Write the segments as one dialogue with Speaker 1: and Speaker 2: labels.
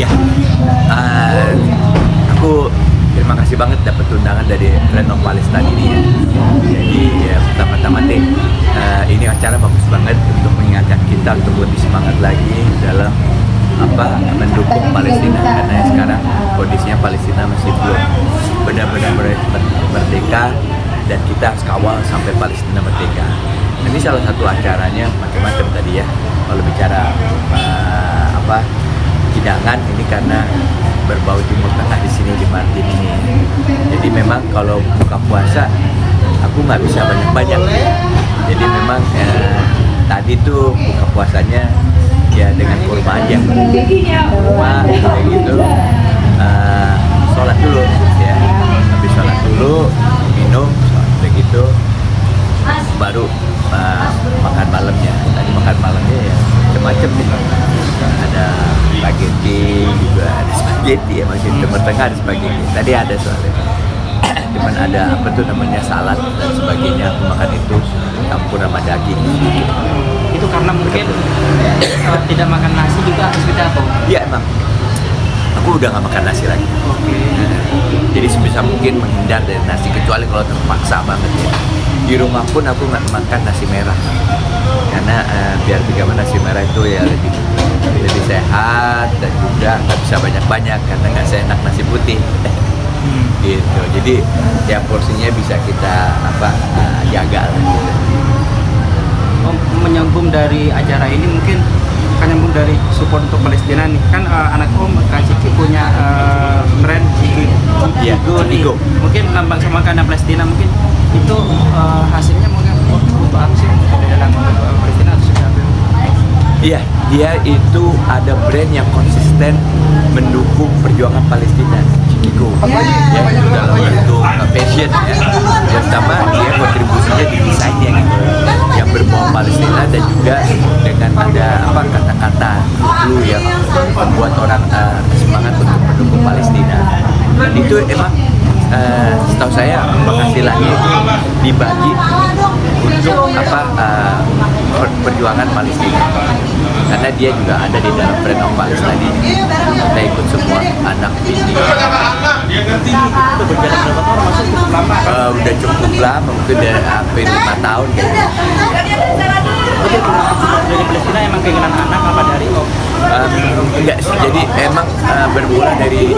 Speaker 1: Ya, aku terima kasih banget dapat undangan dari Friend of Palestine ini ya. Jadi ya pertama-tama ini acara bagus banget untuk mengingatkan kita untuk lebih semangat lagi dalam mendukung Palestina, karena sekarang kondisinya Palestina masih belum benar-benar merdeka dan kita harus kawal sampai Palestina merdeka. Ini salah satu acaranya macam-macam tadi ya. Kalau bicara hidangan ini karena berbau Timur Tengah di sini di Martin ini. Jadi memang kalau buka puasa aku nggak bisa banyak-banyak. Jadi memang tadi tuh buka puasanya ya dengan kurma aja, kurma kayak gitu. Sholat dulu ya, habis sholat dulu minum begitu baru makan malamnya. Tadi makan malamnya ya macam-macam nih, ada spaghetti juga, ada spaghetti ya, masih Timur Tengah ada spaghetti. Tadi ada soalnya cuman ada salad dan sebagainya. Aku makan itu campur sama daging.
Speaker 2: Itu karena mungkin tidak makan nasi juga harus beda apa?
Speaker 1: Iya emang, aku udah nggak makan nasi lagi. Jadi sebisa mungkin menghindar dari nasi, kecuali kalau terpaksa banget ya. Di rumah pun aku nggak makan nasi merah, karena biar bagaimana nasi merah itu ya lebih sehat dan juga nggak bisa banyak-banyak karena nggak seenak nasi putih. Gitu. Jadi ya porsinya bisa kita jaga lah gitu.
Speaker 2: Menyambung dari acara ini mungkin kan nyambung dari support untuk Palestina nih, kan anak Om Kak Ciki punya brand Cikigo. Mungkin lambang semangatnya Palestina, mungkin itu hasilnya mungkin untuk apa sih dalam Palestina atau sudah?
Speaker 1: Iya, dia itu ada brand yang konsisten mendukung perjuangan Palestina, Cikigo. Ya, itu dalam bentuk fashion ya. Dan sama dia kontribusinya di desainnya gitu, yang berbau Palestina dan juga dengan ada kata-kata dulu yang membuat orang semangat untuk mendukung Palestina. Dan itu emang setahu saya penghasilannya itu dibagi untuk perjuangan Palestina, karena dia juga ada di dalam Friend of Palestine. Kita ikut semua anak ini.
Speaker 2: Itu berjalan berapa tahun? Masuk cukup lama kan?
Speaker 1: Udah cukup lama, mungkin udah hampir 5 tahun kayaknya.
Speaker 2: Dari Palestina emang keinginan anak apa dari Om?
Speaker 1: Enggak sih, jadi emang bermula dari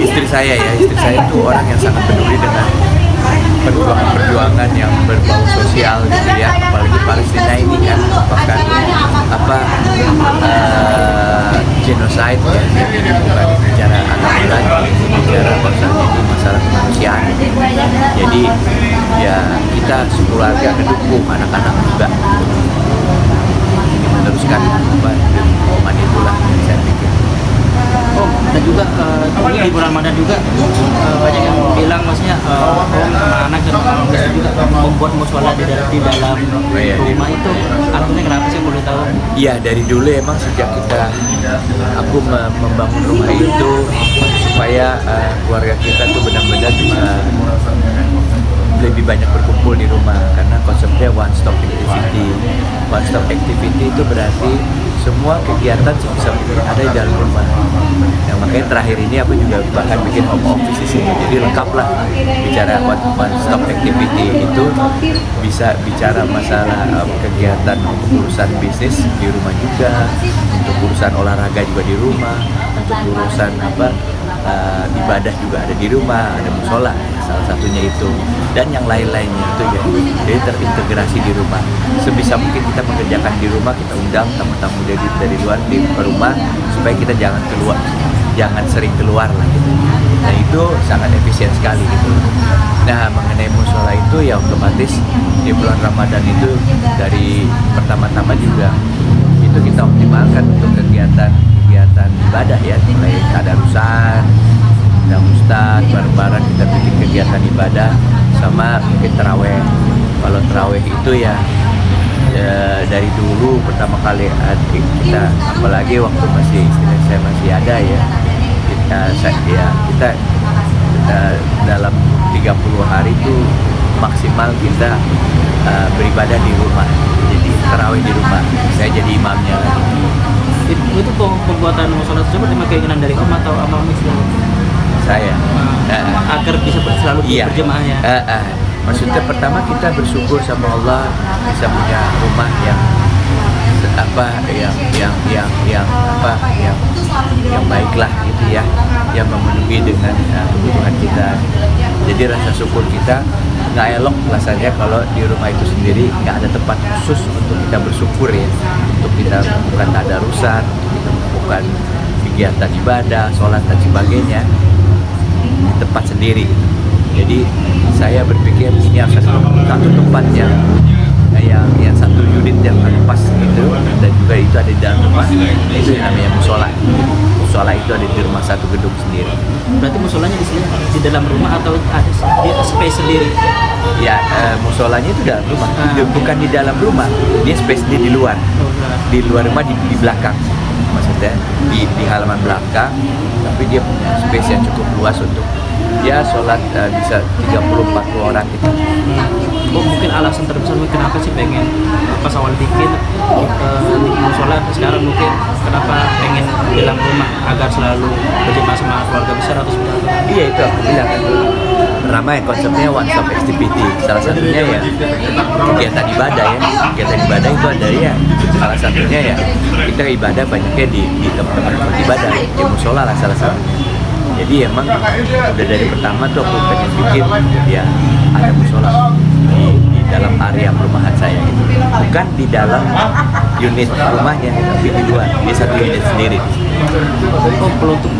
Speaker 1: istri saya ya. Istri saya itu orang yang sangat peduli dengan perjuangan yang berbau sosial gitu ya, apalagi Palestina ini kan merupakan genocide ya. Jadi bukan bicara anak-anak, bicara masalah kemanusiaan. Jadi ya kita sekeluarga mendukung anak-anak juga meneruskan momen itulah saya pikir.
Speaker 2: Oh, dan juga ini di bulan Ramadan juga banyak yang bilang maksudnya Om sama anak dan istri juga membuat mushola di dalam rumah itu artinya kenapa sih, boleh tahu?
Speaker 1: Iya, dari dulu emang sejak aku membangun rumah itu supaya keluarga kita tuh benar-benar bisa lebih banyak berkumpul di rumah, karena konsepnya one stop activity. One stop activity itu berarti semua kegiatan sebisa mungkin ada di dalam rumah. Yang makanya terakhir ini aku juga bahkan bikin home office di sini, jadi lengkap lah bicara one stop activity itu, bisa bicara masalah kegiatan untuk urusan bisnis di rumah juga, untuk urusan olahraga juga di rumah, untuk urusan ibadah juga ada di rumah, ada musola salah satunya itu, dan yang lain-lainnya itu ya. Jadi terintegrasi di rumah. Sebisa mungkin kita mengerjakan di rumah, kita undang tamu-tamu dari luar di rumah supaya kita jangan sering keluar lah gitu. Nah itu sangat efisien sekali gitu. Nah mengenai musola itu ya otomatis di bulan Ramadan itu dari pertama-tama juga itu kita optimalkan untuk kegiatan ibadah ya, mulai tadarusan, undang ustaz, bareng-bareng kita bikin kegiatan ibadah, sama mungkin taraweh. Kalau taraweh itu ya dari dulu pertama kali kita, apalagi waktu istri saya masih ada ya, kita dalam 30 hari itu maksimal kita beribadah di rumah, jadi tarawih di rumah, saya jadi imamnya lagi.
Speaker 2: Itu pembuatan musola tersebut memang keinginan dari Om atau Amam itu?
Speaker 1: Saya.
Speaker 2: Agar bisa selalu berjemaah ya.
Speaker 1: Maksudnya pertama kita bersyukur sama Allah bisa punya rumah yang baiklah gitu ya, yang memenuhi dengan kebutuhan kita. Jadi rasa syukur kita nggak elok rasanya kalau di rumah itu sendiri nggak ada tempat khusus untuk kita bersyukur ya, untuk kita melakukan tadarusan, untuk kita melakukan kegiatan ibadah, sholat dan sebagainya di tempat sendiri. Jadi saya berpikir ini harus satu tempat yang satu unit yang pas gitu, dan juga itu ada di dalam rumah. Itu yang namanya musola. Musola itu ada di rumah satu gedung sendiri.
Speaker 2: Berarti musolanya di sini di dalam rumah atau ada space sendiri?
Speaker 1: Ya, musolanya itu dalam rumah, bukan di dalam rumah. Dia space dia di luar. Di luar rumah di belakang. Maksudnya di halaman belakang, tapi dia punya space yang cukup luas untuk dia sholat bisa 30-40 orang gitu.
Speaker 2: Mungkin alasan terbesar kenapa sih pengen pas awal bikin musola sekarang mungkin kenapa pengen di dalam rumah agar selalu berjemaah sama keluarga besar atau seperti apa?
Speaker 1: Iya, itu aku bilang kan. Pertama ya konsepnya one stop activity. Salah satunya ya kegiatan ibadah ya. Kegiatan ibadah itu ada ya. Salah satunya ya kita ibadah banyaknya di tempat-tempat ibadah. Di musola lah salah satunya. Jadi emang udah dari pertama tuh aku pengen bikin ya ada musola di dalam area perumahan saya gitu. Bukan di dalam unit rumahnya, tapi di luar. Dia satu unit sendiri.
Speaker 2: Untuk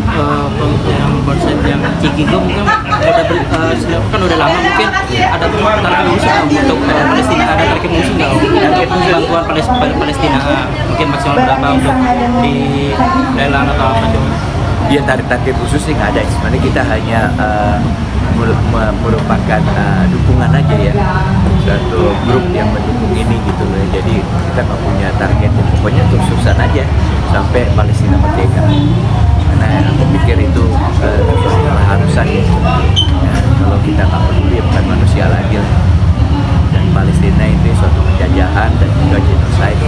Speaker 2: yang konsep yang Cikigo mungkin kan udah lama mungkin ada target musik untuk Palestina, ada target musik nggak? Target bantuan Palestina mungkin maksimal berapa untuk di lelang atau apa coba?
Speaker 1: Dia target khusus sih nggak ada. Sebenarnya kita hanya merupakan dukungan aja ya, satu grup yang mendukung ini gitu loh. Jadi kita nggak punya target, pokoknya terus-terusan aja sampai Palestina merdeka. Karena aku pikir itu keharusan ya. Kalau kita nggak peduli ya bukan manusia lagi lah. Dan Palestina itu suatu penjajahan dan juga genocide.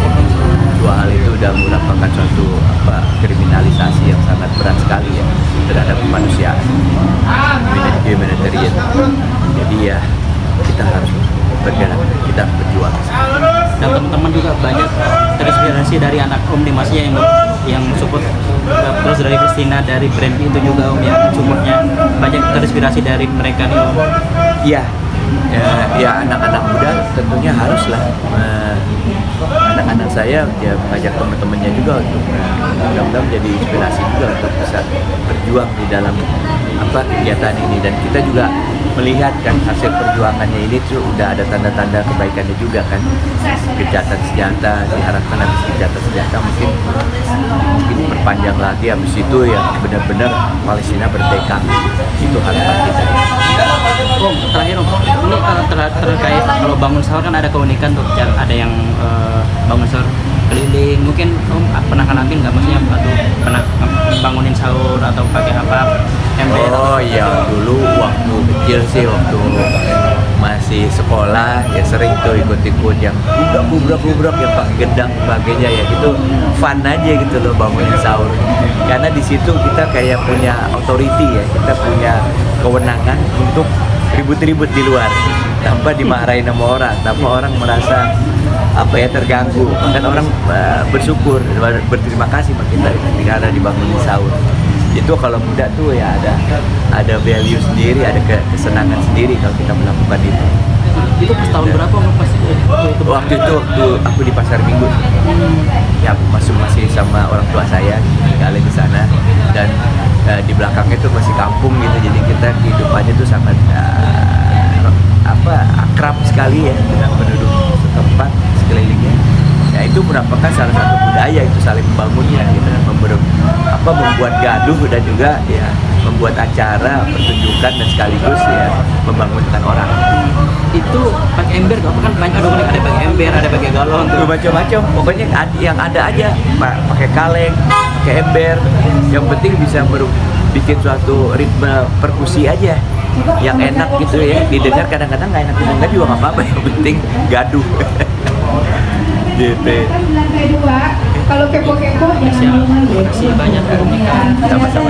Speaker 1: Dua hal itu udah merupakan suatu kriminalisasi yang sangat berat sekali ya terhadap kemanusiaan, humanitarian. Jadi ya kita harus bergerak, kita harus berjuang.
Speaker 2: Dan teman-teman juga banyak terinspirasi dari anak Om Dimasnya yang support, terus dari Palestina, dari brand itu juga Om yang supportnya banyak terinspirasi dari mereka nih Om.
Speaker 1: Iya. Ya anak-anak muda tentunya haruslah anak-anak saya ya mengajak teman-temannya juga untuk mudah-mudahan menjadi inspirasi juga untuk bisa berjuang di dalam kegiatan ini, dan kita juga melihat kan hasil perjuangannya ini tuh udah ada tanda-tanda kebaikannya juga kan. Gencatan senjata, diharapkan habis gencatan senjata mungkin perpanjang lagi, habis itu ya benar-benar Palestina merdeka. Itu harapan kita.
Speaker 2: Om, terakhir Om, ini terkait kalau bangun sahur kan ada keunikan tuh, ada yang bangun sahur keliling, mungkin Om pernah ngalamin nggak, maksudnya atau pernah bangunin sahur atau pakai apa ember?
Speaker 1: Oh iya, dulu waktu kecil sih, waktu masih sekolah ya sering tuh ikut-ikut yang gubrak yang pakai gendang sebagainya ya, itu fun aja gitu loh bangunin sahur, karena di situ kita kayak punya authority ya, kita punya kewenangan untuk ribut-ribut di luar tanpa dimarahin sama orang, tanpa orang merasa terganggu, bahkan orang bersyukur, berterima kasih sama kita karena dibangunin sahur. Itu kalau muda tuh ya ada value sendiri, ada kesenangan sendiri kalau kita melakukan itu.
Speaker 2: Itu pas tahun berapa Om pas itu?
Speaker 1: Waktu aku di Pasar Minggu. Ya masih sama orang tua saya tinggal di sana, dan di belakangnya tuh masih kampung gitu, jadi kita kehidupannya tuh sangat akrab sekali ya dengan penduduk setempat sekelilingnya. Ya itu merupakan salah satu budaya itu saling membangunnya gitu, membuat gaduh dan juga ya membuat acara pertunjukan dan sekaligus ya membangunkan orang.
Speaker 2: Itu pakai ember, kan banyak ada pakai ember, ada pakai galon tuh.
Speaker 1: Macam-macam, pokoknya yang ada aja, pakai kaleng, pakai ember. Yang penting bisa bikin suatu ritme perkusi aja yang enak gitu ya, didengar. Kadang-kadang nggak enak didengar juga nggak apa-apa, yang penting gaduh. Gitu.
Speaker 3: Kalau kepo-kepo
Speaker 2: Makasih banyak Om Nika.
Speaker 1: Sama-sama.